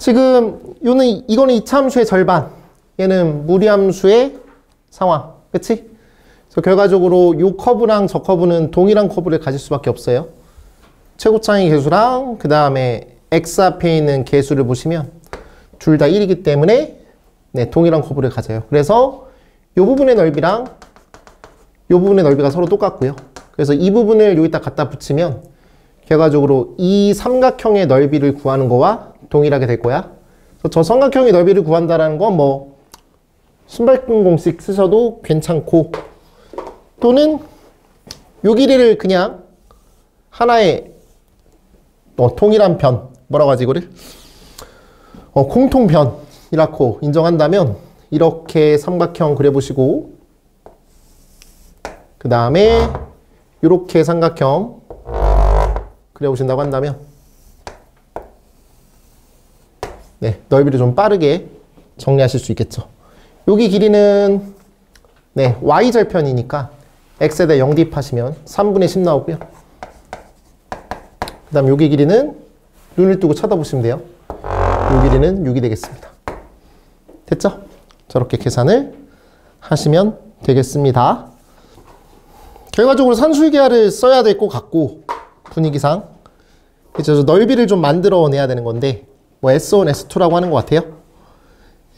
지금 이거는 이차함수의 절반, 얘는 무리함수의 상황, 그치? 그래서 결과적으로 이 커브랑 저 커브는 동일한 커브를 가질 수밖에 없어요. 최고차의 계수랑 그 다음에 x 앞에 있는 계수를 보시면 둘 다 1이기 때문에 네, 동일한 커브를 가져요. 그래서 이 부분의 넓이랑 이 부분의 넓이가 서로 똑같고요. 그래서 이 부분을 여기다 갖다 붙이면 결과적으로 이 삼각형의 넓이를 구하는 거와 동일하게 될 거야. 그래서 저 삼각형의 넓이를 구한다는 건 뭐 순발근 공식 쓰셔도 괜찮고, 또는 요 길이를 그냥 하나의 동일한 변, 뭐라고 하지 이거를? 공통변이라고 인정한다면 이렇게 삼각형 그려보시고, 그 다음에 이렇게 삼각형 그려보신다고 한다면 네, 넓이를 좀 빠르게 정리하실 수 있겠죠. 여기 길이는 네, y절편이니까 x에다 0 대입하시면 3분의 10 나오고요. 그 다음 여기 길이는 눈을 뜨고 쳐다보시면 돼요. 이 길이는 6이 되겠습니다. 됐죠? 저렇게 계산을 하시면 되겠습니다. 결과적으로 산술계화를 써야 될 것 같고, 분위기상 그래서 넓이를 좀 만들어내야 되는 건데 뭐 S1, S2라고 하는 것 같아요.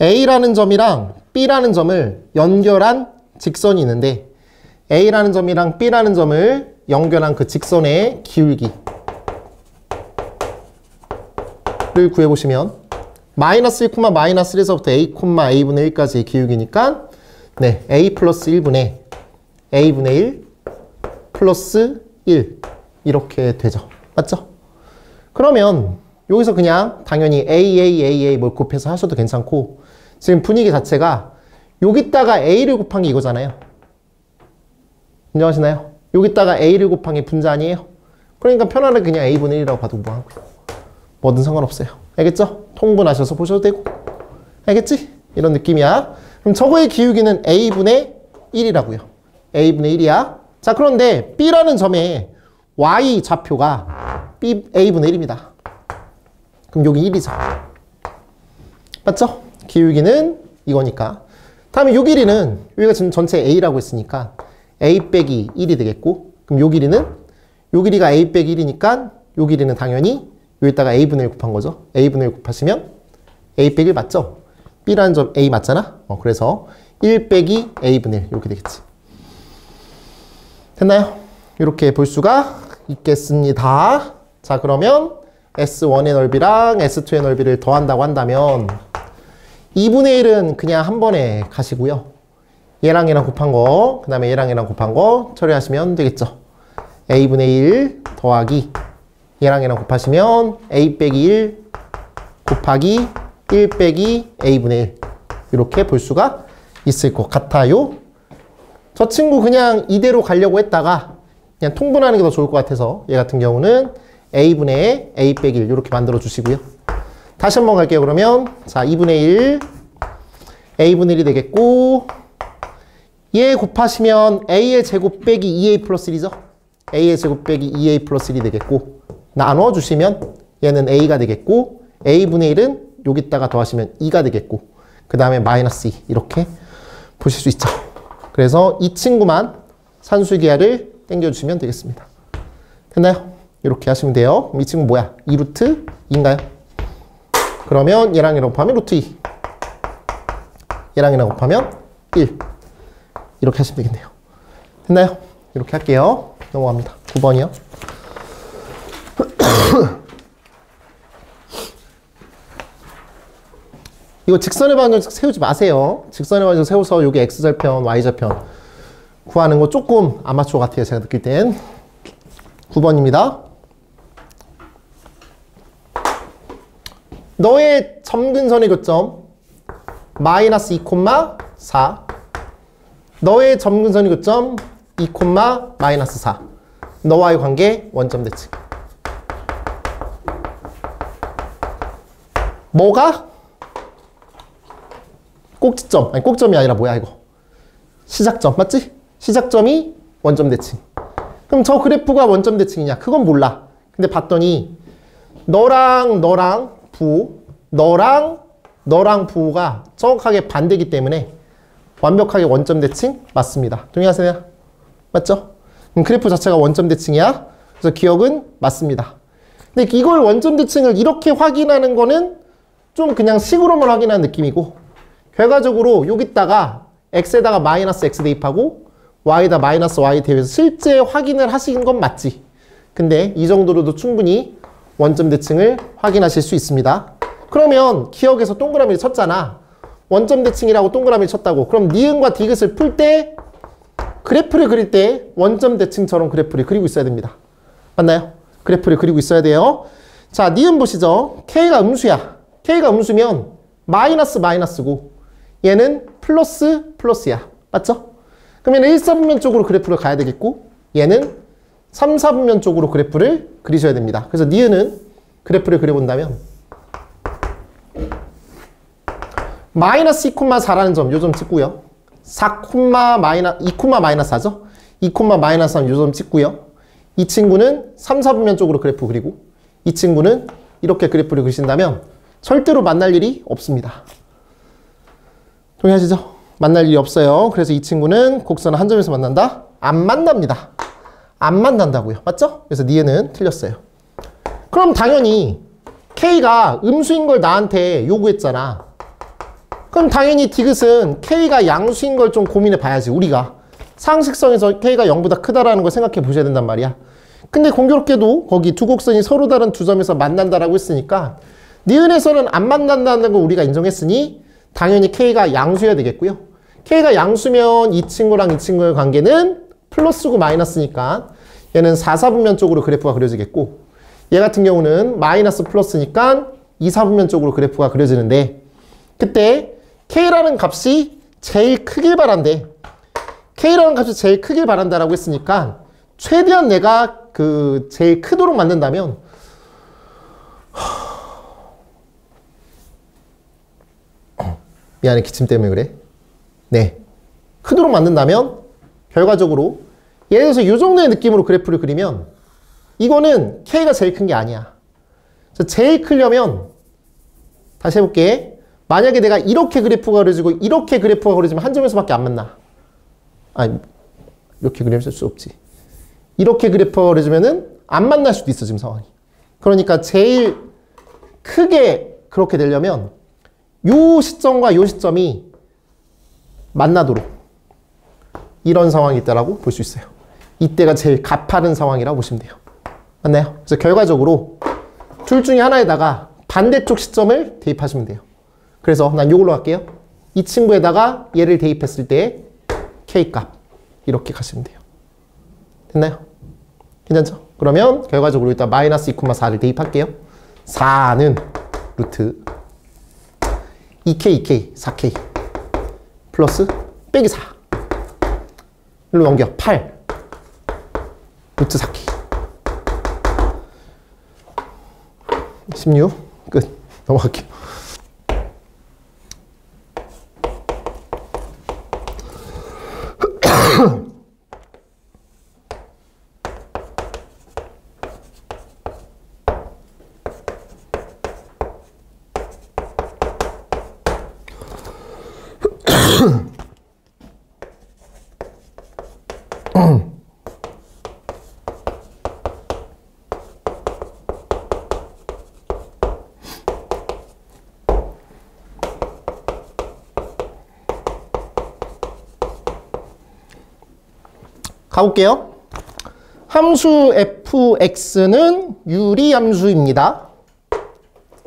A라는 점이랑 B라는 점을 연결한 직선이 있는데 A라는 점이랑 B라는 점을 연결한 그 직선의 기울기를 구해보시면 마이너스 1, 마이너스 1에서부터 A, A분의 1까지의 기울기니까 네, A 플러스 1분의 A분의 1 플러스 1 이렇게 되죠. 맞죠? 그러면 여기서 그냥 당연히 A 뭘 곱해서 하셔도 괜찮고, 지금 분위기 자체가 여기다가 A를 곱한 게 이거잖아요. 인정하시나요? 여기다가 A를 곱한 게 분자 아니에요? 그러니까 편안하게 그냥 A분의 1이라고 봐도 뭐하고요. 뭐든 상관없어요. 알겠죠? 통분하셔서 보셔도 되고. 알겠지? 이런 느낌이야. 그럼 저거의 기울기는 A분의 1이라고요. A분의 1이야. 자, 그런데 B라는 점에 Y 좌표가 A분의 1입니다. 그럼 여기 1이죠. 맞죠? 기울기는 이거니까. 다음에 요 길이는 여기가 지금 전체 A라고 했으니까 A 빼기 1이 되겠고, 그럼 요 길이는 요 길이가 A 빼기 1이니까 요 길이는 당연히 여기다가 A분의 1 곱한 거죠. A분의 1 곱하시면 A 빼기 1 맞죠? B라는 점 A 맞잖아? 그래서 1 빼기 A분의 1 이렇게 되겠지. 됐나요? 이렇게 볼 수가 있겠습니다. 자, 그러면 S1의 넓이랑 S2의 넓이를 더한다고 한다면 2분의 1은 그냥 한 번에 가시고요. 얘랑 얘랑 곱한 거, 그 다음에 얘랑 얘랑 곱한 거 처리하시면 되겠죠. A분의 1 더하기 얘랑 얘랑 곱하시면 A 빼기 1 곱하기 1 빼기 A분의 1 이렇게 볼 수가 있을 것 같아요. 저 친구 그냥 이대로 가려고 했다가 그냥 통분하는 게 더 좋을 것 같아서 얘 같은 경우는 A분의 A 빼기 1 이렇게 만들어 주시고요. 다시 한번 갈게요. 그러면 자, 2분의 1 A분의 1이 되겠고, 얘 곱하시면 A의 제곱 빼기 2A 플러스 1이죠. A의 제곱 빼기 2A 플러스 1이 되겠고, 나눠주시면 얘는 A가 되겠고, A분의 1은 여기다가 더하시면 2가 되겠고, 그 다음에 마이너스 2 이렇게 보실 수 있죠. 그래서 이 친구만 산술계화를 당겨주시면 되겠습니다. 됐나요? 이렇게 하시면 돼요. 그럼 이 친구 뭐야? 2루트 2인가요? 그러면 얘랑 얘랑 곱하면 루트 2. 얘랑 얘랑 곱하면 1. 이렇게 하시면 되겠네요. 됐나요? 이렇게 할게요. 넘어갑니다. 9번이요. 이거 직선의 방정식 세우지 마세요. 직선의 방정식 세워서 여기 X절편, Y절편 구하는 거 조금 아마추어 같아요. 제가 느낄 땐. 9번입니다. 너의 점근선의 교점 마이너스 2,4, 너의 점근선의 교점 2, 마이너스 4. 너와의 관계 원점 대칭. 뭐가? 꼭지점. 아니 꼭점이 아니라 뭐야 이거. 시작점. 맞지? 시작점이 원점 대칭. 그럼 저 그래프가 원점 대칭이냐? 그건 몰라. 근데 봤더니 너랑 부호 너랑 부호가 정확하게 반대이기 때문에 완벽하게 원점 대칭 맞습니다. 동의하세요? 맞죠? 그래프 자체가 원점 대칭이야. 그래서 기억은 맞습니다. 근데 이걸 원점 대칭을 이렇게 확인하는 거는 좀 그냥 식으로만 확인하는 느낌이고, 결과적으로 여기다가 x에다가 마이너스 x 대입하고 y에다 마이너스 y 대입해서 실제 확인을 하시는 건 맞지. 근데 이 정도로도 충분히 원점 대칭을 확인하실 수 있습니다. 그러면 기억에서 동그라미를 쳤잖아. 원점 대칭이라고 동그라미를 쳤다고. 그럼 니은과 디귿을 풀 때 그래프를 그릴 때 원점 대칭처럼 그래프를 그리고 있어야 됩니다. 맞나요? 그래프를 그리고 있어야 돼요. 자, 니은 보시죠. K가 음수야. K가 음수면 마이너스 마이너스고 얘는 플러스 플러스야. 맞죠? 그러면 1, 4분면 쪽으로 그래프를 가야 되겠고 얘는 3, 4분면 쪽으로 그래프를 그리셔야 됩니다. 그래서 니은은 그래프를 그려본다면 마이너스 2,4라는 점, 요 점 찍고요. 2, 마이너스 4죠? 2, 마이너스 3, 요 점 찍고요. 이 친구는 3, 4분면 쪽으로 그래프 그리고 이 친구는 이렇게 그래프를 그리신다면 절대로 만날 일이 없습니다. 동의하시죠? 만날 일이 없어요. 그래서 이 친구는 곡선은 한 점에서 만난다? 안 만납니다. 안 만난다고요. 맞죠? 그래서 니은은 틀렸어요. 그럼 당연히 K가 음수인 걸 나한테 요구했잖아. 그럼 당연히 디귿은 K가 양수인 걸 좀 고민해 봐야지. 우리가 상식성에서 K가 0보다 크다라는 걸 생각해 보셔야 된단 말이야. 근데 공교롭게도 거기 두 곡선이 서로 다른 두 점에서 만난다라고 했으니까 니은에서는 안 만난다는 걸 우리가 인정했으니 당연히 K가 양수여야 되겠고요. K가 양수면 이 친구랑 이 친구의 관계는 플러스고 마이너스니까 얘는 4, 4분면 쪽으로 그래프가 그려지겠고 얘 같은 경우는 마이너스 플러스니까 2, 4분면 쪽으로 그래프가 그려지는데 그때 K라는 값이 제일 크길 바란대. K라는 값이 제일 크길 바란다라고 했으니까 최대한 내가 그 제일 크도록 만든다면 미안해, 기침 때문에 그래. 네, 크도록 만든다면 결과적으로 예를 들어서 이 정도의 느낌으로 그래프를 그리면 이거는 K가 제일 큰 게 아니야. 제일 크려면 다시 해볼게. 만약에 내가 이렇게 그래프가 그려지고 이렇게 그래프가 그려지면 한 점에서밖에 안 만나. 아니, 이렇게 그리면 쓸 수 없지. 이렇게 그래프가 그려지면은 안 만날 수도 있어, 지금 상황이. 그러니까 제일 크게 그렇게 되려면 요 시점과 요 시점이 만나도록 이런 상황이 있다라고 볼 수 있어요. 이때가 제일 가파른 상황이라고 보시면 돼요. 맞나요? 그래서 결과적으로 둘 중에 하나에다가 반대쪽 시점을 대입하시면 돼요. 그래서 난 이걸로 할게요. 이 친구에다가 얘를 대입했을 때 K값 이렇게 가시면 돼요. 됐나요? 괜찮죠? 그러면 결과적으로 일단 마이너스 2,4를 대입할게요. 4는 루트 2K, 2K, 4K 플러스 빼기 4 일로 넘겨 8 루트 4K 16 끝. 넘어갈게요. 가볼게요. 함수 fx는 유리함수입니다.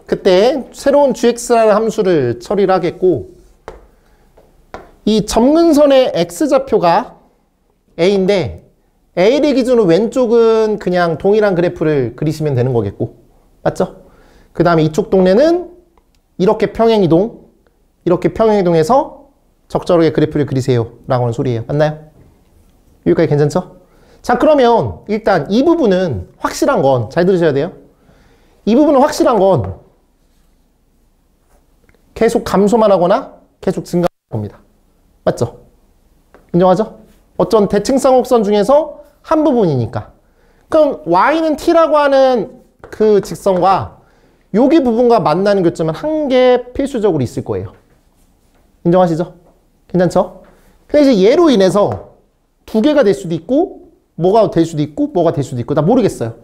그때 새로운 gx라는 함수를 처리를 하겠고 이 점근선의 x좌표가 a인데 a를 기준으로 왼쪽은 그냥 동일한 그래프를 그리시면 되는 거겠고 맞죠? 그 다음에 이쪽 동네는 이렇게 평행이동 이렇게 평행이동해서 적절하게 그래프를 그리세요 라고 하는 소리예요. 맞나요? 여기까지 괜찮죠? 자, 그러면 일단 이 부분은 확실한 건 잘 들으셔야 돼요. 이 부분은 확실한 건 계속 감소만 하거나 계속 증가할 겁니다. 맞죠? 인정하죠? 어쩐 대칭성 곡선 중에서 한 부분이니까. 그럼 y는 t라고 하는 그 직선과 여기 부분과 만나는 교점은 한 개 필수적으로 있을 거예요. 인정하시죠? 괜찮죠? 근데 이제 얘로 인해서 두 개가 될 수도 있고 뭐가 될 수도 있고 뭐가 될 수도 있고 나 모르겠어요.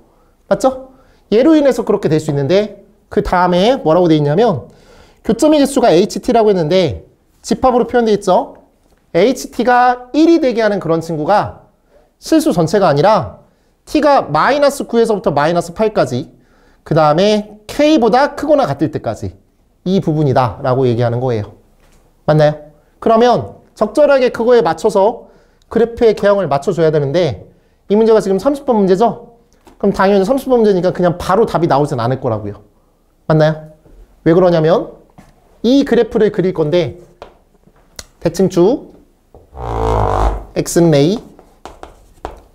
맞죠? 얘로 인해서 그렇게 될 수 있는데 그 다음에 뭐라고 돼 있냐면 교점의 개수가 HT라고 했는데 집합으로 표현되어 있죠? HT가 1이 되게 하는 그런 친구가 실수 전체가 아니라 T가 마이너스 9에서부터 마이너스 8까지 그 다음에 K보다 크거나 같을 때까지 이 부분이다 라고 얘기하는 거예요. 맞나요? 그러면 적절하게 그거에 맞춰서 그래프의 개형을 맞춰줘야 되는데 이 문제가 지금 30번 문제죠? 그럼 당연히 30번 문제니까 그냥 바로 답이 나오진 않을 거라고요. 맞나요? 왜 그러냐면 이 그래프를 그릴 건데 대칭축 X는 A,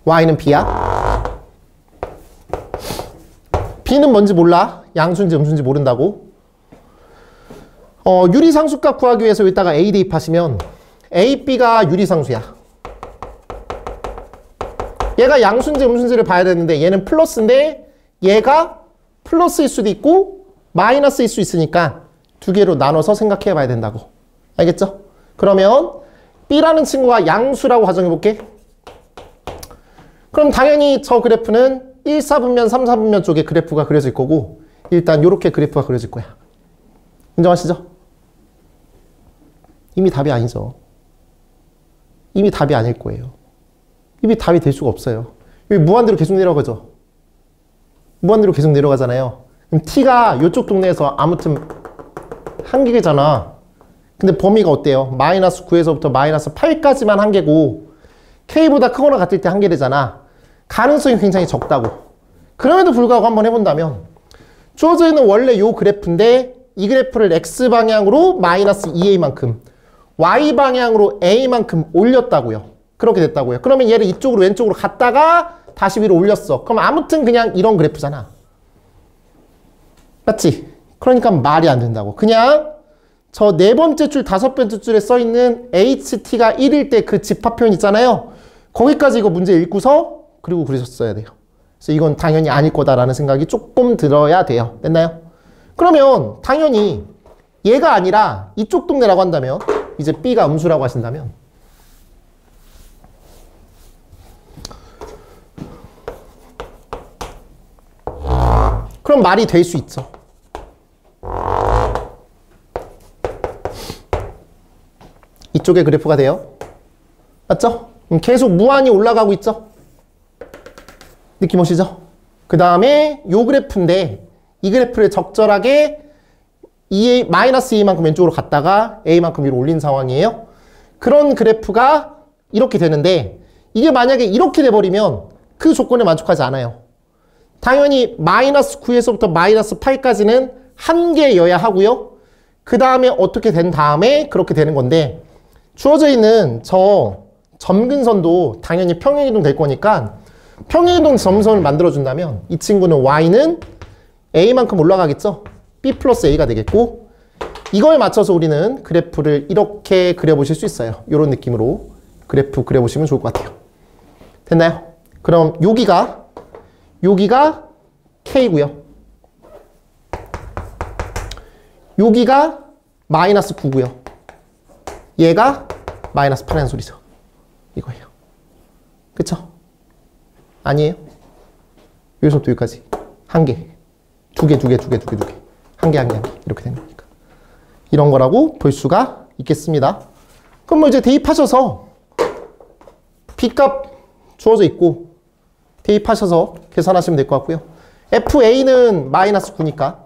Y는 B야. B는 뭔지 몰라. 양수인지 음수인지 모른다고. 유리상수값 구하기 위해서 여기다가 A 대입하시면 A, B가 유리상수야. 얘가 양수인지 음수인지를 봐야 되는데 얘는 플러스인데 얘가 플러스일 수도 있고 마이너스일 수 있으니까 두 개로 나눠서 생각해 봐야 된다고. 알겠죠? 그러면 B라는 친구가 양수라고 가정해 볼게. 그럼 당연히 저 그래프는 1, 4분면, 3, 4분면 쪽에 그래프가 그려질 거고 일단 이렇게 그래프가 그려질 거야. 인정하시죠? 이미 답이 아니죠. 이미 답이 아닐 거예요. 이미 답이 될 수가 없어요. 여기 무한대로 계속 내려가죠. 무한대로 계속 내려가잖아요. 그럼 T가 이쪽 동네에서 아무튼 한 개잖아. 근데 범위가 어때요? 마이너스 9에서부터 마이너스 8까지만 한 개고 K보다 크거나 같을 때 한 개 되잖아. 가능성이 굉장히 적다고. 그럼에도 불구하고 한번 해본다면 주어져 있는 원래 요 그래프인데 이 그래프를 X방향으로 마이너스 2A만큼 Y방향으로 A만큼 올렸다고요. 그렇게 됐다고요. 그러면 얘를 이쪽으로 왼쪽으로 갔다가 다시 위로 올렸어. 그럼 아무튼 그냥 이런 그래프잖아. 맞지? 그러니까 말이 안 된다고. 그냥 저 네 번째 줄, 다섯 번째 줄에 써있는 HT가 1일 때 그 집합 표현 있잖아요. 거기까지 이거 문제 읽고서 그리고 그러셨어야 돼요. 그래서 이건 당연히 아닐 거다라는 생각이 조금 들어야 돼요. 됐나요? 그러면 당연히 얘가 아니라 이쪽 동네라고 한다면 이제 B가 음수라고 하신다면 그럼 말이 될 수 있죠. 이쪽에 그래프가 돼요. 맞죠? 계속 무한히 올라가고 있죠? 느낌 오시죠? 그 다음에 요 그래프인데 이 그래프를 적절하게 마이너스 2만큼 왼쪽으로 갔다가 A만큼 위로 올린 상황이에요. 그런 그래프가 이렇게 되는데 이게 만약에 이렇게 돼버리면 그 조건에 만족하지 않아요. 당연히 마이너스 9에서부터 마이너스 8까지는 한 개여야 하고요. 그 다음에 어떻게 된 다음에 그렇게 되는 건데 주어져 있는 저 점근선도 당연히 평행이동 될 거니까 평행이동 점선을 만들어준다면 이 친구는 Y는 A만큼 올라가겠죠? B 플러스 A가 되겠고 이걸 맞춰서 우리는 그래프를 이렇게 그려보실 수 있어요. 이런 느낌으로 그래프 그려보시면 좋을 것 같아요. 됐나요? 그럼 여기가 K고요. 여기가 마이너스 9고요. 얘가 마이너스 8이라는 소리죠. 이거예요. 그쵸? 아니에요? 여기서부터 여기까지 한 개, 두 개. 한 개. 이렇게 되는 거니까. 이런 거라고 볼 수가 있겠습니다. 그럼 뭐 이제 대입하셔서 B값 주어져 있고 대입하셔서 계산하시면 될 것 같고요. FA는 마이너스 9니까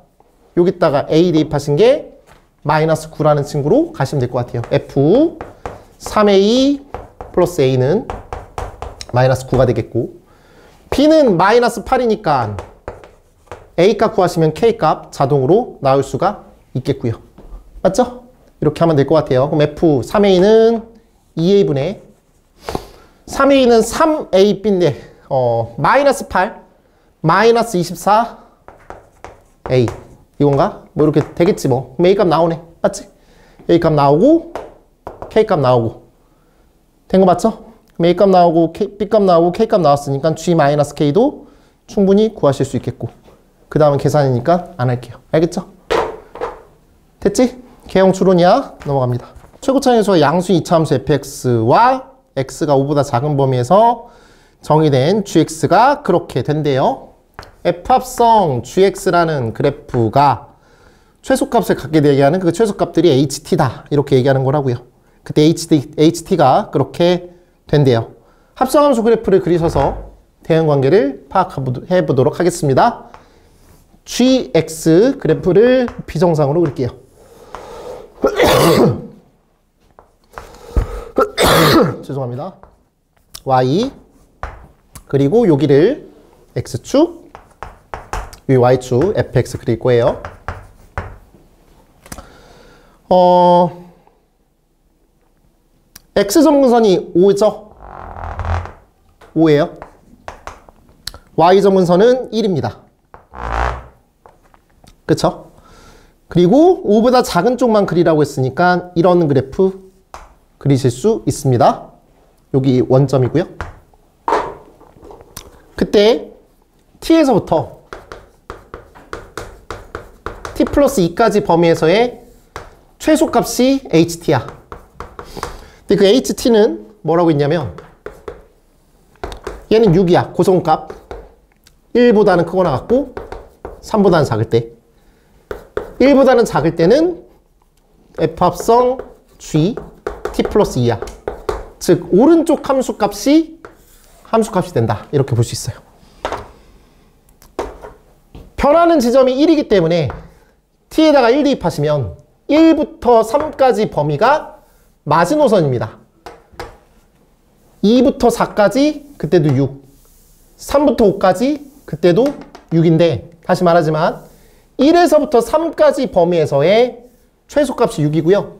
여기다가 A 대입하신 게 마이너스 9라는 친구로 가시면 될 것 같아요. F 3A 플러스 A는 마이너스 9가 되겠고 B는 마이너스 8이니까 A값 구하시면 K값 자동으로 나올 수가 있겠고요. 맞죠? 이렇게 하면 될 것 같아요. 그럼 F 3A는 2A분의 3A는 3AB인데 마이너스 8 마이너스 24 A 이건가? 뭐 이렇게 되겠지 뭐. 그럼 A값 나오네. 맞지? A값 나오고 K값 나오고 된 거 맞죠? 그럼 A값 나오고 B값 나오고 K값 나왔으니까 G-K도 충분히 구하실 수 있겠고 그 다음은 계산이니까 안 할게요. 알겠죠? 됐지? 개형 추론이야. 넘어갑니다. 최고차의 수가 양수 2차함수 fx와 x가 5보다 작은 범위에서 정의된 gx가 그렇게 된대요. f합성 gx라는 그래프가 최소값을 갖게 되게 하는 그 최소값들이 ht다. 이렇게 얘기하는 거라고요. 그때 ht가 그렇게 된대요. 합성함수 그래프를 그리셔서 대응관계를 파악해 보도록 하겠습니다. gx 그래프를 비정상으로 그릴게요. 죄송합니다. y 그리고 여기를 x축, 이 y축 fx 그릴 거예요. x점근선이 5죠? 5예요. y점근선은 1입니다. 그쵸? 그리고 5보다 작은 쪽만 그리라고 했으니까 이런 그래프 그리실 수 있습니다. 여기 원점이고요. 그때 t에서부터 t 플러스 2까지 범위에서의 최소값이 ht야. 근데 그 ht는 뭐라고 했냐면 얘는 6이야. 고정값. 1보다는 크거나 같고 3보다는 작을 때. 1보다는 작을 때는 f합성 g t 플러스 2야. 즉 오른쪽 함수값이 된다. 이렇게 볼 수 있어요. 변하는 지점이 1이기 때문에 t에다가 1 대입하시면 1부터 3까지 범위가 마지노선입니다. 2부터 4까지 그때도 6, 3부터 5까지 그때도 6인데 다시 말하지만 1에서부터 3까지 범위에서의 최소값이 6이고요.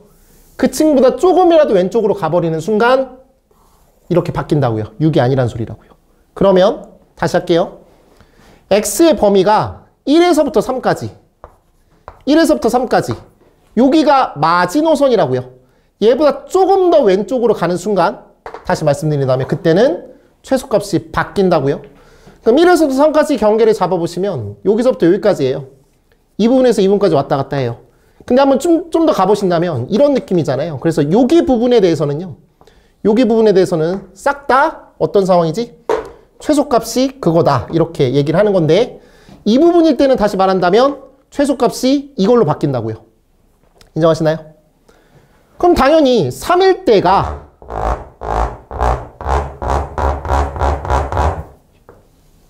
그 층보다 조금이라도 왼쪽으로 가버리는 순간 이렇게 바뀐다고요. 6이 아니란 소리라고요. 그러면 다시 할게요. x의 범위가 1에서부터 3까지 1에서부터 3까지 여기가 마지노선이라고요. 얘보다 조금 더 왼쪽으로 가는 순간 다시 말씀드린다면 그때는 최소값이 바뀐다고요. 그럼 1에서부터 3까지 경계를 잡아보시면 여기서부터 여기까지예요. 이 부분에서 이 부분까지 왔다 갔다 해요. 근데 한번 좀 더 가보신다면 이런 느낌이잖아요. 그래서 여기 부분에 대해서는요. 여기 부분에 대해서는 싹 다 어떤 상황이지? 최소값이 그거다. 이렇게 얘기를 하는 건데 이 부분일 때는 다시 말한다면 최소값이 이걸로 바뀐다고요. 인정하시나요? 그럼 당연히 3일 때가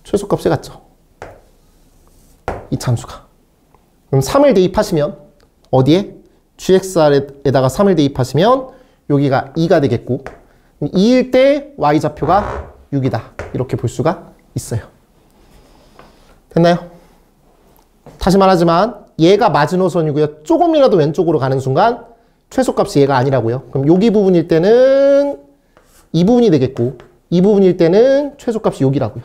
최소값에 같죠. 이 참수가. 그럼 3을 대입하시면 어디에? gxr에다가 3을 대입하시면 여기가 2가 되겠고 2일 때 y좌표가 6이다. 이렇게 볼 수가 있어요. 됐나요? 다시 말하지만 얘가 마지노선이고요. 조금이라도 왼쪽으로 가는 순간 최소값이 얘가 아니라고요. 그럼 여기 부분일 때는 이 부분이 되겠고 이 부분일 때는 최소값이 여기라고요.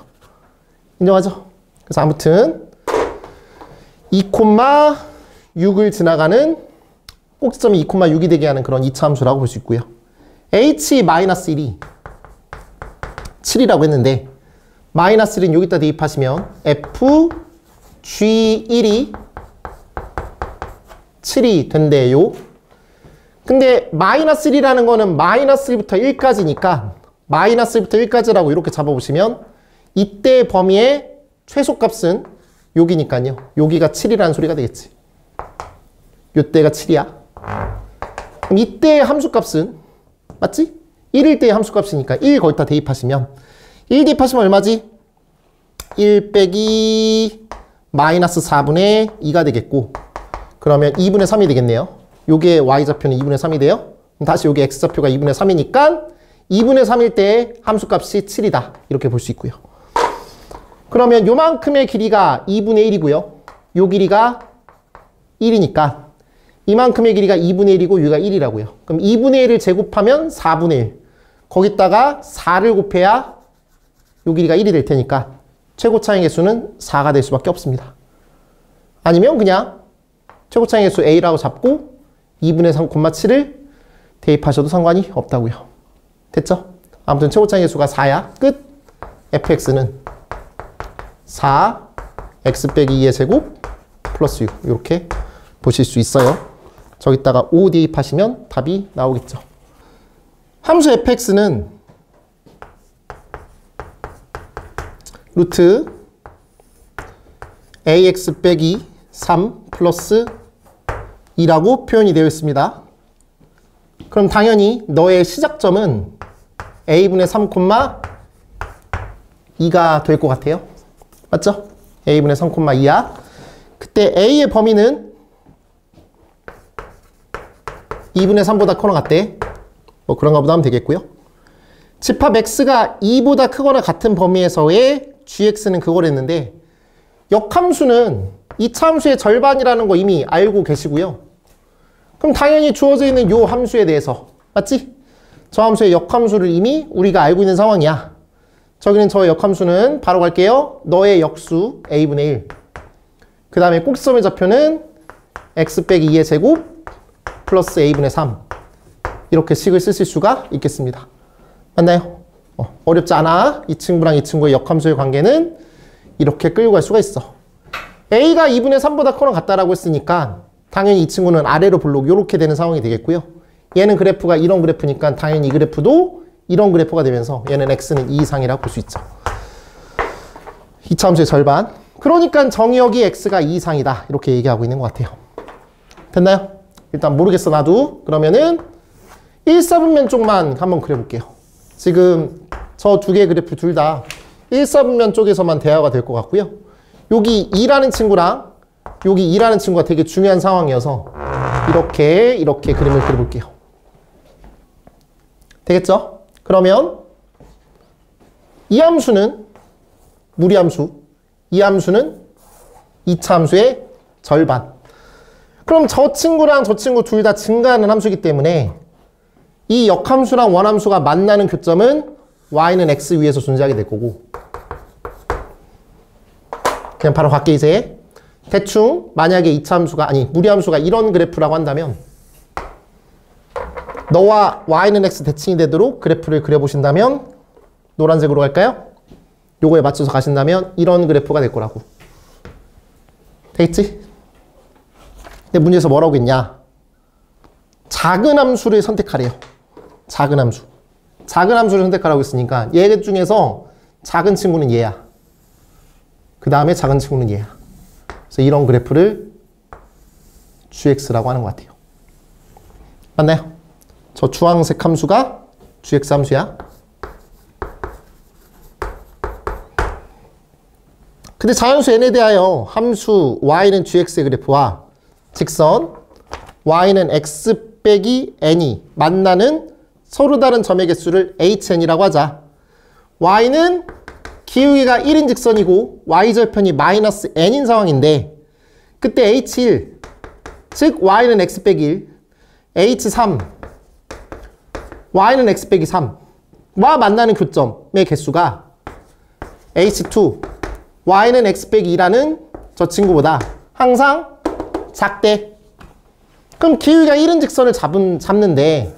인정하죠? 그래서 아무튼 2,6을 지나가는 꼭지점이 2,6이 되게 하는 그런 이차함수라고 볼 수 있고요. h-1이 7이라고 했는데 -1은 여기다 대입하시면 f g1이 7이 된대요. 근데 -1이라는 거는 -1부터 1까지니까 -1부터 1까지라고 이렇게 잡아보시면 이때 범위의 최소값은 여기니까요. 여기가 7이라는 소리가 되겠지. 요때가 7이야. 그럼 이때의 함수값은 맞지? 1일 때의 함수값이니까 1 거기다 대입하시면 1 대입하시면 얼마지? 1 빼기 -4분의 2가 되겠고 그러면 2분의 3이 되겠네요. 요게 y좌표는 2분의 3이 돼요. 그럼 다시 요게 x좌표가 2분의 3이니까 2분의 3일 때 함수값이 7이다. 이렇게 볼 수 있고요. 그러면 요만큼의 길이가 2분의 1이고요. 요 길이가 1이니까 이만큼의 길이가 2분의 1이고 여기가 1이라고요. 그럼 2분의 1을 제곱하면 4분의 1. 거기다가 4를 곱해야 요 길이가 1이 될 테니까 최고차의 개수는 4가 될 수밖에 없습니다. 아니면 그냥 최고차의 개수 A라고 잡고 2분의 3, 7을 대입하셔도 상관이 없다고요. 됐죠? 아무튼 최고차의 개수가 4야. 끝. fx는 4, x 빼기 2의 제곱 플러스 6 이렇게 보실 수 있어요. 저기다가 5 대입하시면 답이 나오겠죠. 함수 fx는 루트 ax 빼기 3 플러스 2라고 표현이 되어 있습니다. 그럼 당연히 너의 시작점은 a분의 3, 2가 될 것 같아요. 맞죠? a분의 3, 2야. 그때 a의 범위는 2분의 3보다 크거나 같대. 뭐 그런가 보다 하면 되겠고요. 집합 x가 2보다 크거나 같은 범위에서의 gx는 그걸 했는데 역함수는 2차 함수의 절반이라는 거 이미 알고 계시고요. 그럼 당연히 주어져 있는 요 함수에 대해서 맞지? 저 함수의 역함수를 이미 우리가 알고 있는 상황이야. 저기는 저 역함수는 바로 갈게요. 너의 역수 a분의 1. 그 다음에 꼭지점의 좌표는 x 빼기 2의 제곱 플러스 a분의 3. 이렇게 식을 쓰실 수가 있겠습니다. 맞나요? 어렵지 않아. 이 친구랑 이 친구의 역함수의 관계는 이렇게 끌고 갈 수가 있어. a가 2분의 3보다 크거나 같다라고 했으니까 당연히 이 친구는 아래로 블록 이렇게 되는 상황이 되겠고요. 얘는 그래프가 이런 그래프니까 당연히 이 그래프도 이런 그래프가 되면서 얘는 x는 2 이상이라고 볼 수 있죠. 2차 함수의 절반. 그러니까 정의역이 x가 2 이상이다. 이렇게 얘기하고 있는 것 같아요. 됐나요? 일단 모르겠어 나도. 그러면은 1, 4분면 쪽만 한번 그려볼게요. 지금 저 두 개의 그래프 둘 다 1, 4분면 쪽에서만 대화가 될 것 같고요. 여기 2라는 친구랑 여기 2라는 친구가 되게 중요한 상황이어서 이렇게 그림을 그려볼게요. 되겠죠? 그러면 이 함수는 무리함수, 이 함수는 2차 함수의 절반. 그럼 저 친구랑 저 친구 둘 다 증가하는 함수이기 때문에 이 역함수랑 원함수가 만나는 교점은 y는 x 위에서 존재하게 될 거고 그냥 바로 갈게 이제. 대충 만약에 2차 함수가 아니 무리함수가 이런 그래프라고 한다면 너와 y는 x 대칭이 되도록 그래프를 그려보신다면 노란색으로 갈까요? 요거에 맞춰서 가신다면 이런 그래프가 될 거라고. 되겠지? 근데 문제에서 뭐라고 했냐? 작은 함수를 선택하래요. 작은 함수. 작은 함수를 선택하라고 했으니까 얘 중에서 작은 친구는 얘야. 그 다음에 작은 친구는 얘야. 그래서 이런 그래프를 gx라고 하는 것 같아요. 맞나요? 저 주황색 함수가 gx 함수야. 근데 자연수 n에 대하여 함수 y는 gx의 그래프와 직선 y는 x 빼기 n이 만나는 서로 다른 점의 개수를 hn이라고 하자. y는 기울기가 1인 직선이고 y절편이 마이너스 n인 상황인데 그때 h1 즉 y는 x 빼기 1 h3 y는 x 빼기 3와 만나는 교점의 개수가 h2 y는 x 빼기 2라는 저 친구보다 항상 작대. 그럼 기울기가 1인 직선을 잡는데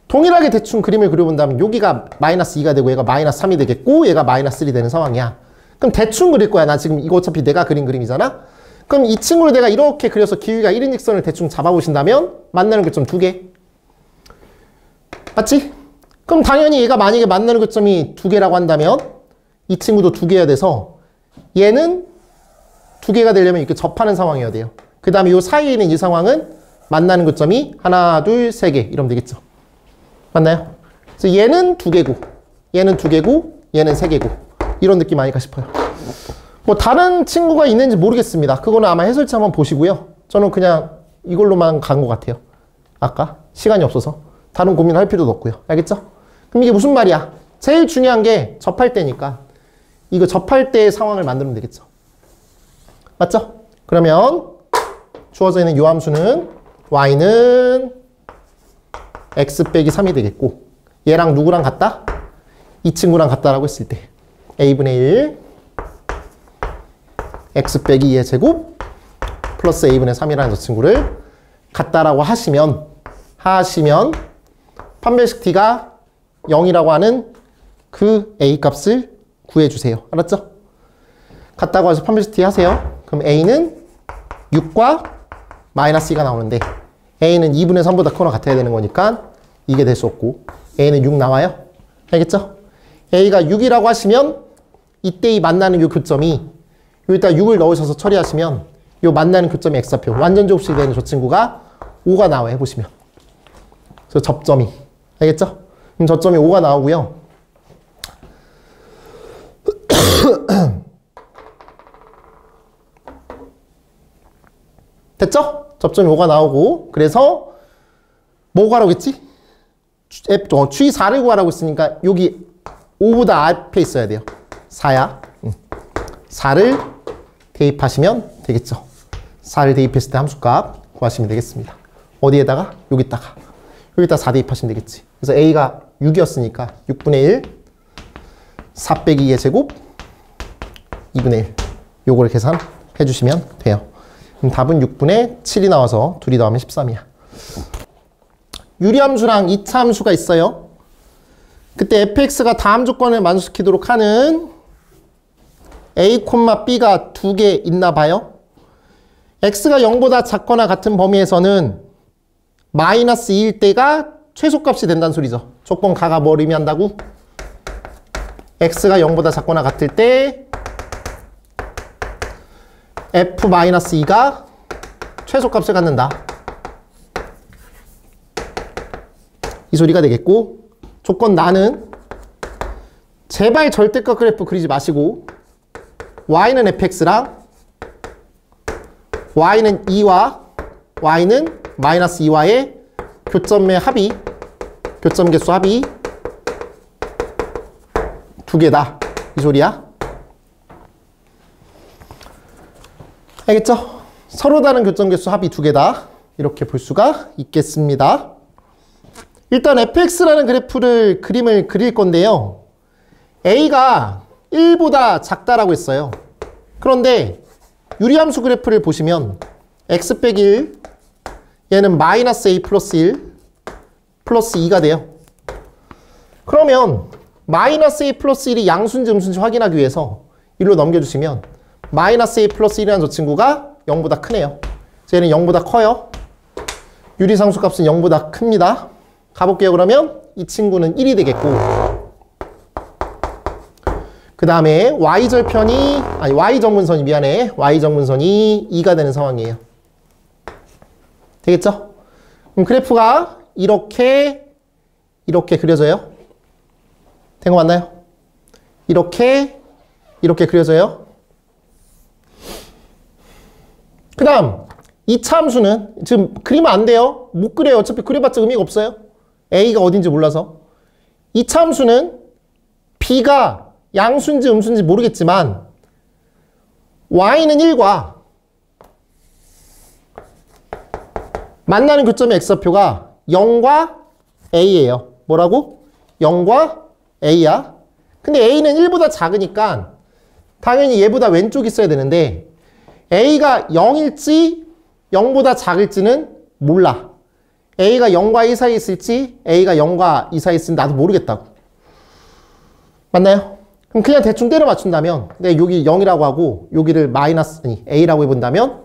동일하게 대충 그림을 그려본다면 여기가 마이너스 2가 되고 얘가 마이너스 3이 되겠고 얘가 마이너스 1이 되는 상황이야. 그럼 대충 그릴 거야. 나 지금 이거 어차피 내가 그린 그림이잖아. 그럼 이 친구를 내가 이렇게 그려서 기울기가 1인 직선을 대충 잡아보신다면 만나는 교점 2개. 맞지? 그럼 당연히 얘가 만약에 만나는 교점이 2개라고 한다면 이 친구도 2개여야 돼서 얘는 2개가 되려면 이렇게 접하는 상황이어야 돼요. 그 다음에 이 사이에 있는 이 상황은 만나는 교점이 하나, 둘, 3개 이러면 되겠죠. 맞나요? 그래서 얘는 2개고 얘는 2개고 얘는 3개고 이런 느낌 아닐까 싶어요. 뭐 다른 친구가 있는지 모르겠습니다. 그거는 아마 해설지 한번 보시고요. 저는 그냥 이걸로만 간 것 같아요. 아까 시간이 없어서 다른 고민할 필요도 없고요. 알겠죠? 그럼 이게 무슨 말이야? 제일 중요한 게 접할 때니까 이거 접할 때의 상황을 만들면 되겠죠. 맞죠? 그러면 주어져 있는 이 함수는 y는 x 빼기 3이 되겠고 얘랑 누구랑 같다? 이 친구랑 같다라고 했을 때 a분의 1 x 빼기 2의 제곱 플러스 a분의 3이라는 저 친구를 같다라고 하시면 판별식 t가 0이라고 하는 그 a 값을 구해주세요. 알았죠? 같다고 해서 판별식 t 하세요. 그럼 a는 6과 마이너스 2가 나오는데 a는 2분의 3보다 크거나 같아야 되는 거니까 이게 될 수 없고 a는 6 나와요. 알겠죠? a가 6이라고 하시면 이때 이 만나는 요 교점이 여기다 6을 넣으셔서 처리하시면 요 만나는 교점이 x좌표 완전 제곱식이 되는 저 친구가 5가 나와요. 해보시면. 그래서 접점이. 알겠죠? 그럼 저점이 5가 나오고요. 됐죠? 접점이 5가 나오고 그래서 뭐 구하라고 했지? 추이 4를 구하라고 했으니까 여기 5보다 앞에 있어야 돼요. 4야. 4를 대입하시면 되겠죠. 4를 대입했을 때 함수값 구하시면 되겠습니다. 어디에다가? 여기다가. 여기다 4 대입하시면 되겠지. 그래서 a가 6이었으니까 6분의 1 4 빼기 2의 제곱 2분의 1 요거를 계산해 주시면 돼요. 그럼 답은 6분의 7이 나와서 둘이 더하면 13이야. 유리함수랑 2차 함수가 있어요. 그때 fx가 다음 조건을 만족시키도록 하는 a, b가 두 개 있나 봐요. x가 0보다 작거나 같은 범위에서는 마이너스 2일 때가 최소값이 된다는 소리죠. 조건 가가 뭘 의미한다고? x가 0보다 작거나 같을 때 f-2가 최소값을 갖는다. 이 소리가 되겠고 조건 나는 제발 절대값 그래프 그리지 마시고 y는 fx랑 y는 2와 y는 마이너스 2와의 교점의 합이 교점 개수 합이 두 개다. 이 소리야. 알겠죠? 서로 다른 교점 개수 합이 두 개다. 이렇게 볼 수가 있겠습니다. 일단 fx라는 그래프를 그림을 그릴 건데요. a가 1보다 작다라고 했어요. 그런데 유리함수 그래프를 보시면 x 빼기 1 얘는 마이너스 a 플러스 1 플러스 2가 돼요. 그러면 마이너스 a 플러스 1이 양수인지 음수인지 확인하기 위해서 1로 넘겨주시면 마이너스 a 플러스 1이라는 저 친구가 0보다 크네요. 얘는 0보다 커요. 유리상수 값은 0보다 큽니다. 가볼게요. 그러면 이 친구는 1이 되겠고 그 다음에 y절편이 아니 y정분선이 미안해. y정분선이 2가 되는 상황이에요. 되겠죠? 그럼 그래프가 이렇게 그려져요. 된 거 맞나요? 이렇게 그려져요. 그 다음 2차 함수는 지금 그리면 안 돼요. 못 그려요. 어차피 그려봤자 의미가 없어요. a가 어딘지 몰라서. 2차 함수는 b가 양수인지 음수인지 모르겠지만 y는 1과 만나는 교점의 x좌표가 0과 a예요. 뭐라고? 0과 a야. 근데 a는 1보다 작으니까 당연히 얘보다 왼쪽이 있어야 되는데 a가 0일지 0보다 작을지는 몰라. a가 0과 2 사이에 있을지 a가 0과 2 사이에 있을지 나도 모르겠다고. 맞나요? 그럼 그냥 대충 때려 맞춘다면 근데 여기 0이라고 하고 여기를 마이너스 아니 a라고 해본다면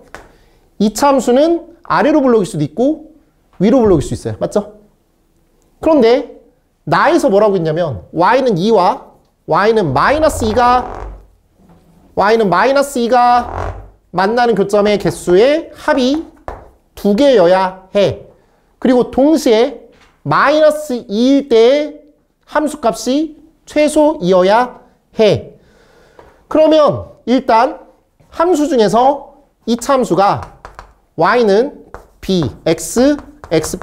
2차 함수는 아래로 불러올 수도 있고 위로 불러올 수 있어요. 맞죠? 그런데 나에서 뭐라고 했냐면 y는 2와 y는 마이너스 2가 만나는 교점의 개수의 합이 두 개여야 해. 그리고 동시에 마이너스 2일 때의 함수값이 최소이어야 해. 그러면 일단 함수 중에서 2차 함수가 y는 b, x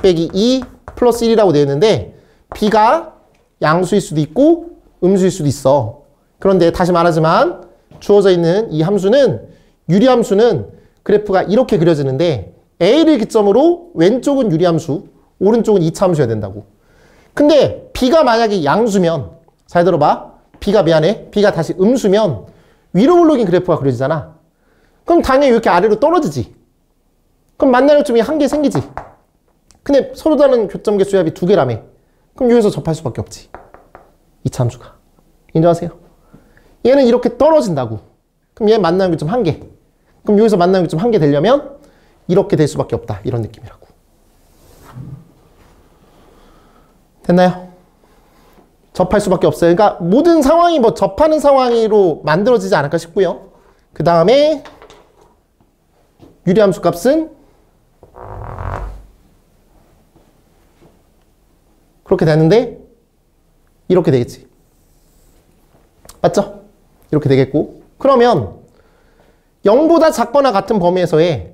빼기 2 플러스 1이라고 되어 있는데 b가 양수일 수도 있고 음수일 수도 있어. 그런데 다시 말하지만 주어져 있는 이 함수는 유리함수는 그래프가 이렇게 그려지는데 a를 기점으로 왼쪽은 유리함수, 오른쪽은 2차 함수여야 된다고. 근데 b가 만약에 양수면 잘 들어봐. b가 미안해. b가 다시 음수면 위로 물러긴 그래프가 그려지잖아. 그럼 당연히 이렇게 아래로 떨어지지. 그럼 만나는 점이 한 개 생기지. 근데 서로 다른 교점 개수 합이 두 개라며. 그럼 여기서 접할 수밖에 없지. 2차 함수가. 인정하세요? 얘는 이렇게 떨어진다고. 그럼 얘 만나는 교점 1개. 그럼 여기서 만나는 교점 1개 되려면 이렇게 될 수밖에 없다. 이런 느낌이라고. 됐나요? 접할 수밖에 없어요. 그러니까 모든 상황이 뭐 접하는 상황으로 만들어지지 않을까 싶고요. 그 다음에 유리함수 값은 그렇게 되는데 이렇게 되겠지. 맞죠? 이렇게 되겠고, 그러면 0보다 작거나 같은 범위에서의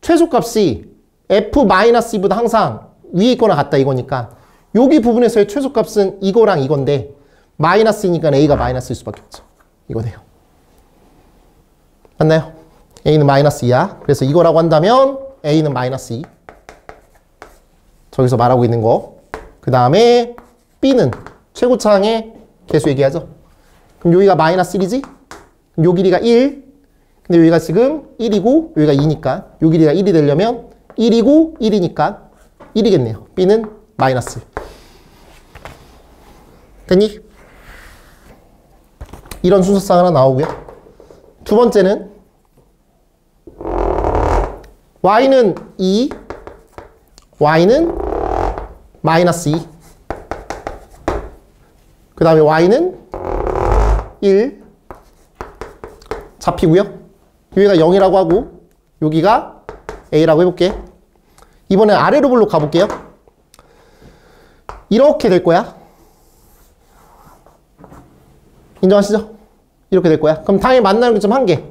최소값이 f-2보다 항상 위에 있거나 같다 이거니까 여기 부분에서의 최소값은 이거랑 이건데 마이너스이니까 a가 마이너스일 수밖에 없죠. 이거네요. 맞나요? a는 마이너스 2야. 그래서 이거라고 한다면 a는 마이너스 2. 저기서 말하고 있는 거. 그 다음에 b는 최고차항의 개수 얘기하죠. 그럼 여기가 마이너스 1이지? 그럼 요 길이가 1. 근데 여기가 지금 1이고 여기가 2니까 요 길이가 1이 되려면 1이고 1이니까 1이겠네요. b는 마이너스. 됐니? 이런 순서상 하나 나오고요. 두 번째는 y는 2, y는 마이너스 2. 그 다음에 y는 1 잡히고요. 여기가 0이라고 하고 여기가 a라고 해볼게. 이번엔 아래로 블록 가볼게요. 이렇게 될 거야. 인정하시죠? 이렇게 될 거야. 그럼 당연히 만나는 교점 1개.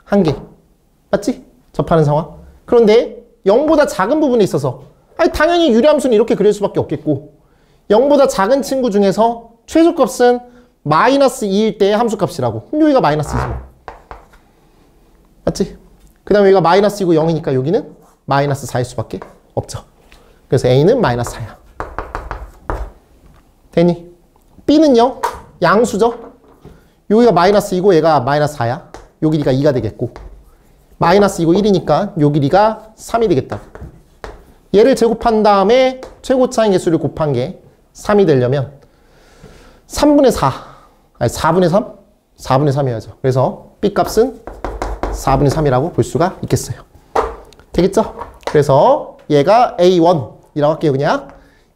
1개. 맞지? 접하는 상황. 그런데 0보다 작은 부분에 있어서 아니 당연히 유리함수는 이렇게 그릴 수밖에 없겠고 0보다 작은 친구 중에서 최소값은 마이너스 2일 때의 함수값이라고. 그럼 여기가 마이너스 2지. 맞지? 그 다음에 여기가 마이너스 2고 0이니까 여기는 마이너스 4일 수밖에 없죠. 그래서 a는 마이너스 4야. 되니? b는요? 양수죠? 여기가 마이너스 2고 얘가 마이너스 4야. 요 길이가 2가 되겠고 마이너스 2고 1이니까 요 길이가 3이 되겠다. 얘를 제곱한 다음에 최고차항 개수를 곱한 게 3이 되려면 3분의 4 아니 4분의 3? 4분의 3이어야죠. 그래서 b값은 4분의 3이라고 볼 수가 있겠어요. 되겠죠? 그래서 얘가 A1이라고 할게요. 그냥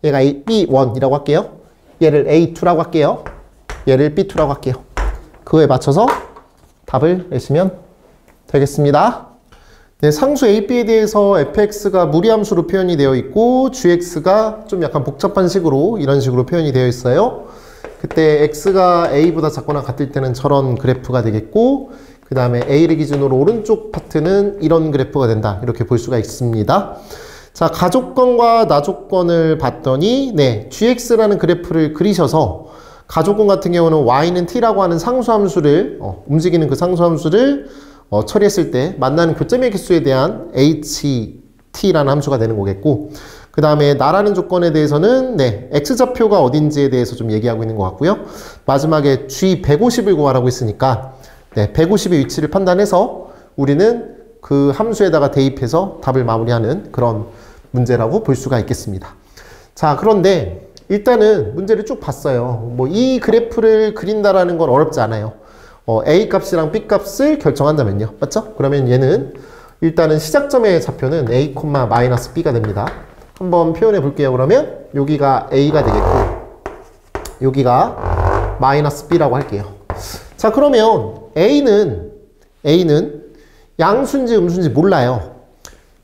얘가 B1이라고 할게요. 얘를 A2라고 할게요. 얘를 B2라고 할게요. 그거에 맞춰서 답을 내시면 되겠습니다. 네, 상수 A, B에 대해서 fx가 무리함수로 표현이 되어 있고 gx가 좀 약간 복잡한 식으로 이런 식으로 표현이 되어 있어요. 그때 x가 a보다 작거나 같을 때는 저런 그래프가 되겠고 그 다음에 a를 기준으로 오른쪽 파트는 이런 그래프가 된다. 이렇게 볼 수가 있습니다. 자, 가족권과 나족권을 봤더니 네, gx라는 그래프를 그리셔서 가족권 같은 경우는 y는 t라고 하는 상수함수를 움직이는 그 상수함수를 처리했을 때 만나는 교점의 개수에 대한 ht라는 함수가 되는 거겠고 그 다음에 나라는 조건에 대해서는 네, x좌표가 어딘지에 대해서 좀 얘기하고 있는 것 같고요. 마지막에 g150을 구하라고 했으니까 네, 150의 위치를 판단해서 우리는 그 함수에다가 대입해서 답을 마무리하는 그런 문제라고 볼 수가 있겠습니다. 자, 그런데 일단은 문제를 쭉 봤어요. 뭐 이 그래프를 그린다라는 건 어렵지 않아요. A 값이랑 B 값을 결정한다면요. 맞죠? 그러면 얘는 일단은 시작점의 좌표는 A, 마이너스 B가 됩니다. 한번 표현해 볼게요. 그러면 여기가 A가 되겠고 여기가 마이너스 B라고 할게요. 자, 그러면 A는 양수인지 음수인지 몰라요.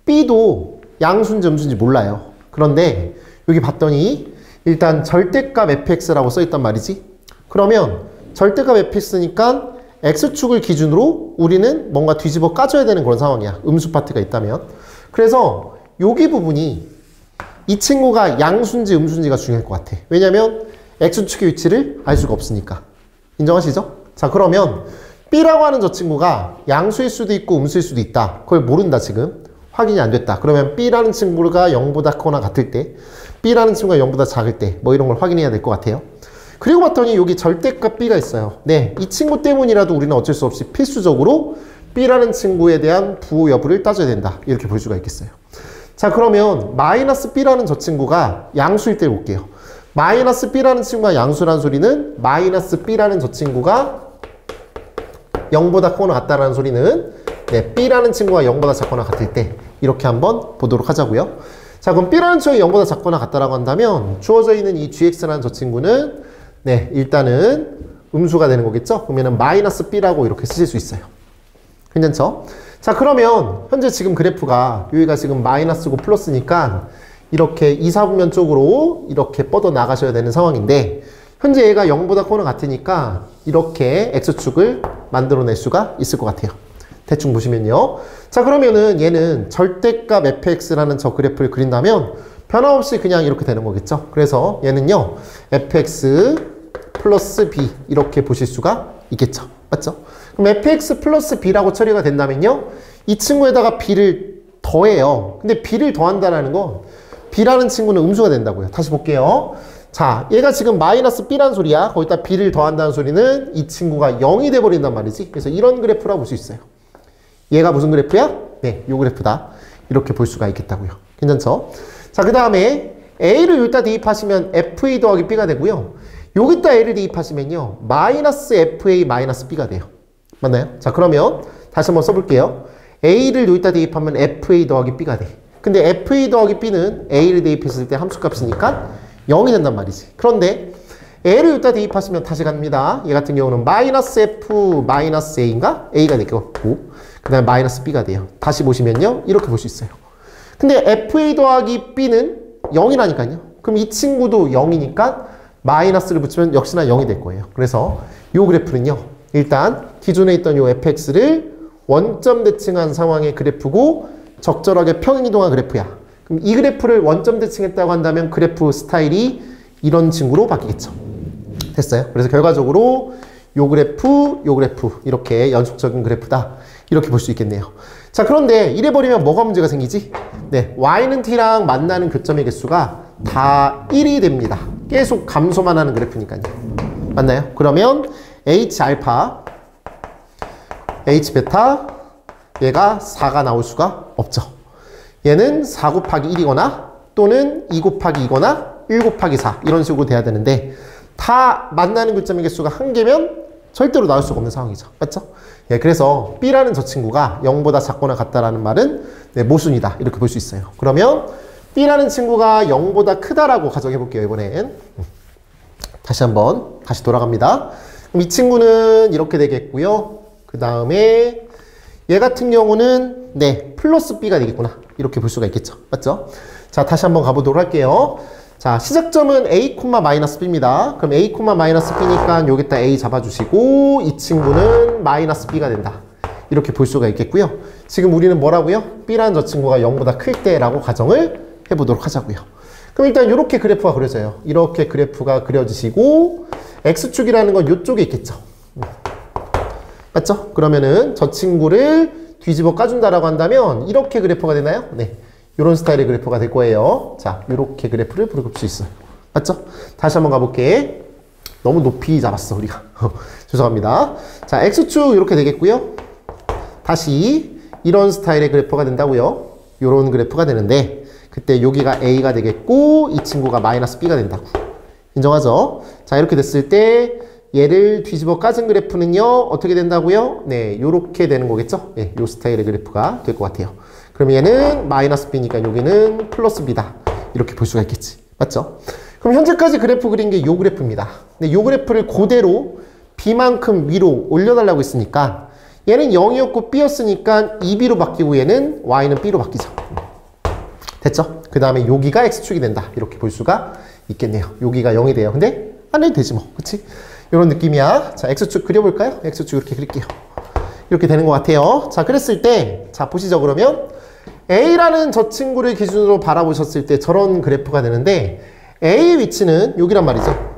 B도 양수인지 음수인지 몰라요. 그런데 여기 봤더니 일단 절대값 fx라고 써있단 말이지. 그러면 절대값 fx니까 x축을 기준으로 우리는 뭔가 뒤집어 까줘야 되는 그런 상황이야. 음수 파트가 있다면. 그래서 여기 부분이 이 친구가 양수인지 음수인지가 중요할 것 같아. 왜냐면 x축의 위치를 알 수가 없으니까. 인정하시죠? 자, 그러면 b라고 하는 저 친구가 양수일 수도 있고 음수일 수도 있다. 그걸 모른다 지금. 확인이 안 됐다. 그러면 b라는 친구가 0보다 크거나 같을 때 b라는 친구가 0보다 작을 때 뭐 이런 걸 확인해야 될 것 같아요. 그리고 봤더니 여기 절대값 b가 있어요. 네, 이 친구 때문이라도 우리는 어쩔 수 없이 필수적으로 b라는 친구에 대한 부호 여부를 따져야 된다. 이렇게 볼 수가 있겠어요. 자, 그러면 마이너스 b라는 저 친구가 양수일 때 볼게요. 마이너스 b라는 친구가 양수란 소리는 마이너스 b라는 저 친구가 0보다 크거나 같다라는 소리는 네, B라는 친구가 0보다 작거나 같을 때 이렇게 한번 보도록 하자고요. 자, 그럼 B라는 친구가 0보다 작거나 같다라고 한다면 주어져 있는 이 GX라는 저 친구는 네, 일단은 음수가 되는 거겠죠? 그러면은 마이너스 B라고 이렇게 쓰실 수 있어요. 괜찮죠? 자, 그러면 현재 지금 그래프가 여기가 지금 마이너스고 플러스니까 이렇게 이사분면 쪽으로 이렇게 뻗어 나가셔야 되는 상황인데 현재 얘가 0보다 크거나 같으니까 이렇게 X축을 만들어낼 수가 있을 것 같아요. 대충 보시면요. 자, 그러면은 얘는 절대값 fx라는 저 그래프를 그린다면 변함없이 그냥 이렇게 되는 거겠죠. 그래서 얘는요, fx 플러스 b 이렇게 보실 수가 있겠죠. 맞죠? 그럼 fx 플러스 b라고 처리가 된다면요, 이 친구에다가 b를 더해요. 근데 b를 더한다는 건 b라는 친구는 음수가 된다고요. 다시 볼게요. 자, 얘가 지금 마이너스 b라는 소리야. 거기다 b를 더한다는 소리는 이 친구가 0이 돼버린단 말이지. 그래서 이런 그래프라고 볼 수 있어요. 얘가 무슨 그래프야? 네, 요 그래프다. 이렇게 볼 수가 있겠다고요. 괜찮죠? 자, 그 다음에 A를 여기다 대입하시면 FA 더하기 B가 되고요. 여기다 A를 대입하시면요, 마이너스 FA 마이너스 B가 돼요. 맞나요? 자, 그러면 다시 한번 써볼게요. A를 여기다 대입하면 FA 더하기 B가 돼. 근데 FA 더하기 B는 A를 대입했을 때 함수값이니까 0이 된단 말이지. 그런데 A를 여기다 대입하시면 다시 갑니다. 얘 같은 경우는 마이너스 F 마이너스 A인가? A가 되고 그 다음에 마이너스 B가 돼요. 다시 보시면요, 이렇게 볼 수 있어요. 근데 FA 더하기 B는 0이라니까요. 그럼 이 친구도 0이니까 마이너스를 붙이면 역시나 0이 될 거예요. 그래서 이 그래프는요, 일단 기존에 있던 이 fx를 원점 대칭한 상황의 그래프고 적절하게 평행이동한 그래프야. 그럼 이 그래프를 원점 대칭했다고 한다면 그래프 스타일이 이런 친구로 바뀌겠죠. 됐어요? 그래서 결과적으로 요 그래프 이렇게 연속적인 그래프다. 이렇게 볼 수 있겠네요. 자, 그런데 이래버리면 뭐가 문제가 생기지? 네, y는 t랑 만나는 교점의 개수가 다 1이 됩니다. 계속 감소만 하는 그래프니까요. 맞나요? 그러면 h알파, h베타, 얘가 4가 나올 수가 없죠. 얘는 4 곱하기 1이거나 또는 2 곱하기 2거나 1 곱하기 4 이런 식으로 돼야 되는데 다 만나는 교점의 개수가 1개면 절대로 나올 수가 없는 상황이죠. 맞죠? 예, 그래서 B라는 저 친구가 0보다 작거나 같다라는 말은 네, 모순이다. 이렇게 볼 수 있어요. 그러면 B라는 친구가 0보다 크다라고 가정해 볼게요. 이번엔. 다시 돌아갑니다. 그럼 이 친구는 이렇게 되겠고요. 그 다음에 얘 같은 경우는 네, 플러스 B가 되겠구나. 이렇게 볼 수가 있겠죠. 맞죠? 자, 다시 한번 가보도록 할게요. 자, 시작점은 A, 마이너스 B입니다. 그럼 A, 마이너스 B니까 여기다 A 잡아주시고 이 친구는 마이너스 B가 된다. 이렇게 볼 수가 있겠고요. 지금 우리는 뭐라고요? B라는 저 친구가 0보다 클 때라고 가정을 해보도록 하자고요. 그럼 일단 이렇게 그래프가 그려져요. 이렇게 그래프가 그려지시고 X축이라는 건 이쪽에 있겠죠. 맞죠? 그러면은 저 친구를 뒤집어 까준다라고 한다면 이렇게 그래프가 되나요? 네. 이런 스타일의 그래프가 될 거예요. 자, 이렇게 그래프를 그릴 수 있어요. 맞죠? 다시 한번 가볼게. 너무 높이 잡았어, 우리가. 죄송합니다. 자, X축 이렇게 되겠고요. 다시 이런 스타일의 그래프가 된다고요. 이런 그래프가 되는데 그때 여기가 A가 되겠고 이 친구가 마이너스 B가 된다고. 인정하죠? 자, 이렇게 됐을 때 얘를 뒤집어 까진 그래프는요. 어떻게 된다고요? 네, 요렇게 되는 거겠죠? 네, 요 스타일의 그래프가 될 것 같아요. 그럼 얘는 마이너스 B니까 여기는 플러스 B다. 이렇게 볼 수가 있겠지. 맞죠? 그럼 현재까지 그래프 그린 게 요 그래프입니다. 근데 요 그래프를 그대로 B만큼 위로 올려달라고 했으니까 얘는 0이었고 B였으니까 2B로 바뀌고 얘는 Y는 B로 바뀌죠. 됐죠? 그 다음에 여기가 X축이 된다. 이렇게 볼 수가 있겠네요. 여기가 0이 돼요. 근데 안 해도 되지 뭐. 그치? 이런 느낌이야. 자, X축 그려볼까요? X축 이렇게 그릴게요. 이렇게 되는 것 같아요. 자, 그랬을 때, 자, 보시죠. 그러면 A라는 저 친구를 기준으로 바라보셨을 때 저런 그래프가 되는데 A의 위치는 여기란 말이죠.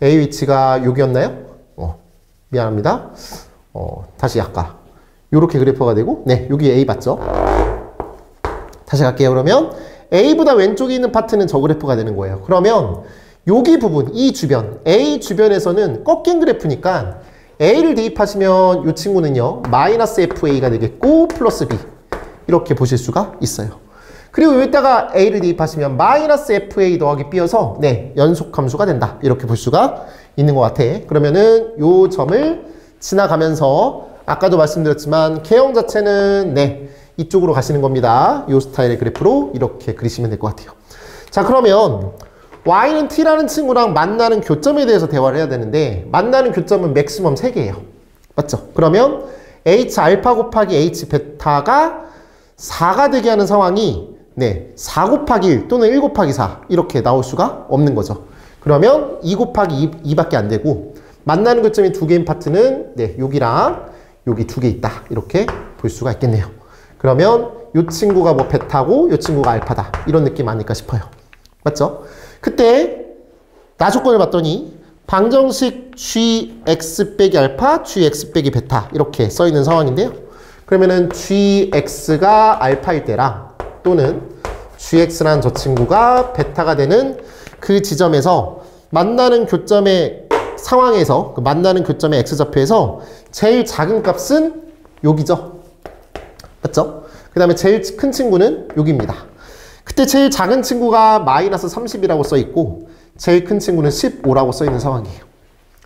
A 위치가 여기였나요? 미안합니다. 다시 아까 요렇게 그래프가 되고 네, 여기 A 맞죠? 다시 갈게요. 그러면 A보다 왼쪽에 있는 파트는 저 그래프가 되는 거예요. 그러면 여기 부분, 이 주변, A 주변에서는 꺾인 그래프니까 A를 대입하시면 이 친구는요, 마이너스 FA가 되겠고 플러스 B 이렇게 보실 수가 있어요. 그리고 여기다가 A를 대입하시면 마이너스 FA 더하기 B여서 네, 연속 함수가 된다. 이렇게 볼 수가 있는 것 같아. 그러면은 요 점을 지나가면서 아까도 말씀드렸지만 개형 자체는 네, 이쪽으로 가시는 겁니다. 이 스타일의 그래프로 이렇게 그리시면 될 것 같아요. 자, 그러면 y는 t라는 친구랑 만나는 교점에 대해서 대화를 해야 되는데 만나는 교점은 맥시멈 3개예요. 맞죠? 그러면 h 알파 곱하기 h 베타가 4가 되게 하는 상황이 네, 4 곱하기 1 또는 1 곱하기 4 이렇게 나올 수가 없는 거죠. 그러면 2 곱하기 2밖에 안 되고 만나는 교점이 2개인 파트는 네, 여기랑 여기 2개 있다. 이렇게 볼 수가 있겠네요. 그러면 이 친구가 뭐 베타고 이 친구가 알파다. 이런 느낌 아닐까 싶어요. 맞죠? 그때 나 조건을 봤더니 방정식 gx 빼기 알파, gx 빼기 베타 이렇게 써 있는 상황인데요. 그러면은 gx가 알파일 때랑 또는 gx라는 저 친구가 베타가 되는 그 지점에서 만나는 교점의 상황에서 그 만나는 교점의 x좌표에서 제일 작은 값은 여기죠. 맞죠? 그 다음에 제일 큰 친구는 여기입니다. 그때 제일 작은 친구가 마이너스 30이라고 써 있고 제일 큰 친구는 15라고 써 있는 상황이에요.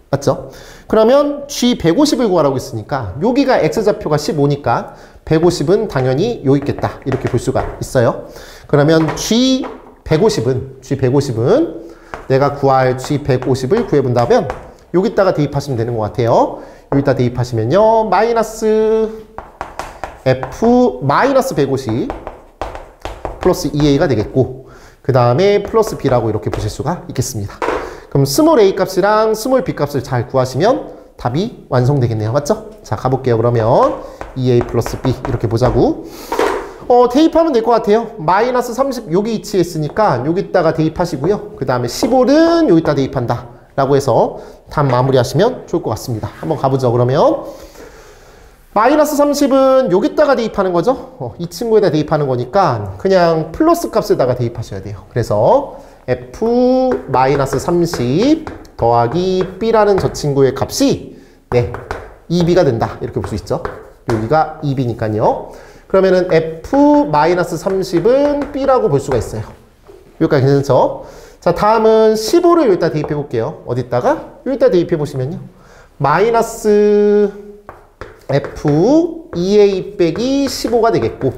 맞죠? 그러면 G150을 구하라고 했으니까 여기가 X좌표가 15니까 150은 당연히 여기 있겠다. 이렇게 볼 수가 있어요. 그러면 G150은 내가 구할 G150을 구해본다면 여기다가 대입하시면 되는 것 같아요. 여기다 대입하시면요. 마이너스 F 마이너스 150 플러스 2A가 되겠고 그 다음에 플러스 B라고 이렇게 보실 수가 있겠습니다. 그럼 스몰 A 값이랑 스몰 B 값을 잘 구하시면 답이 완성되겠네요. 맞죠? 자, 가볼게요. 그러면 2A 플러스 B 이렇게 보자고. 대입하면 될 것 같아요. 마이너스 30 여기 위치했으니까 여기다가 대입하시고요. 그 다음에 15는 여기다 대입한다 라고 해서 답 마무리하시면 좋을 것 같습니다. 한번 가보죠. 그러면 마이너스 30은 여기다가 대입하는 거죠. 이 친구에다 대입하는 거니까 그냥 플러스 값에다가 대입하셔야 돼요. 그래서 F 마이너스 30 더하기 B라는 저 친구의 값이 네, 2B가 된다. 이렇게 볼 수 있죠. 여기가 2B니까요. 그러면은 F 마이너스 30은 B라고 볼 수가 있어요. 여기까지 괜찮죠? 자, 다음은 15를 여기다 대입해 볼게요. 어디다가? 여기다 대입해 보시면요. 마이너스 F 2A 빼기 15가 되겠고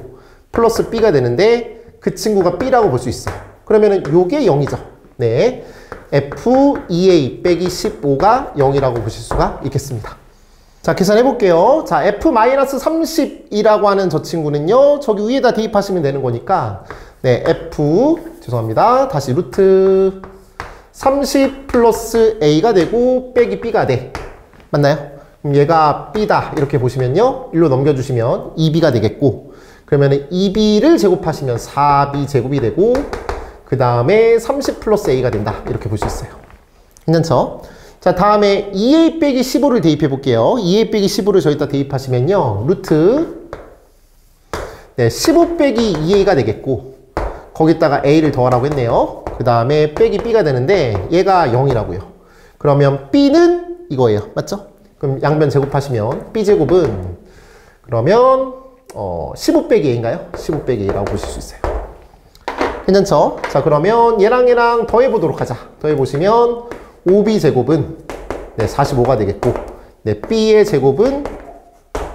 플러스 B가 되는데 그 친구가 B라고 볼 수 있어요. 그러면은 요게 0이죠. 네. F 2A 빼기 15가 0이라고 보실 수가 있겠습니다. 자, 계산해 볼게요. 자, F 마이너스 30이라고 하는 저 친구는요. 저기 위에다 대입하시면 되는 거니까 네, F 죄송합니다. 다시 루트 30 플러스 A가 되고 빼기 B가 돼. 맞나요? 그럼 얘가 B다 이렇게 보시면요. 1로 넘겨주시면 2B가 되겠고 그러면 2B를 제곱하시면 4B 제곱이 되고 그 다음에 30 플러스 A가 된다 이렇게 볼 수 있어요. 괜찮죠? 자, 다음에 2A 빼기 15를 대입해 볼게요. 2A 빼기 15를 저기다 대입하시면요. 루트 네, 15 빼기 2A가 되겠고 거기다가 A를 더하라고 했네요. 그 다음에 빼기 B가 되는데 얘가 0이라고요. 그러면 B는 이거예요. 맞죠? 그럼 양변 제곱하시면 B제곱은 그러면 15 빼기 A인가요? 15 빼기 A라고 보실 수 있어요. 괜찮죠? 자, 그러면 얘랑 얘랑 더해보도록 하자. 더해보시면 5B제곱은 네, 45가 되겠고 네, B의 제곱은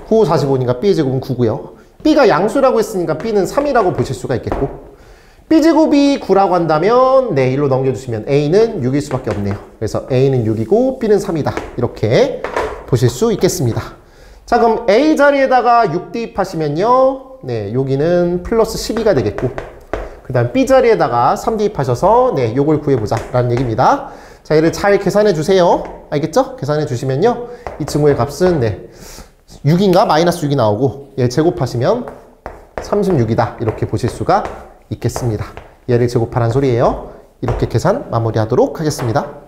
9, 45니까 B의 제곱은 9고요. B가 양수라고 했으니까 B는 3이라고 보실 수가 있겠고 B제곱이 9라고 한다면 네, 1로 넘겨주시면 A는 6일 수밖에 없네요. 그래서 A는 6이고 B는 3이다. 이렇게 보실 수 있겠습니다. 자, 그럼 A 자리에다가 6 대입하시면요. 네, 여기는 플러스 12가 되겠고 그 다음 B 자리에다가 3 대입하셔서 네, 요걸 구해보자 라는 얘기입니다. 자, 얘를 잘 계산해 주세요. 알겠죠? 계산해 주시면요. 이 친구의 값은 네, 6인가? 마이너스 6이 나오고 얘 제곱하시면 36이다. 이렇게 보실 수가 있겠습니다. 얘를 제곱하라는 소리예요. 이렇게 계산 마무리하도록 하겠습니다.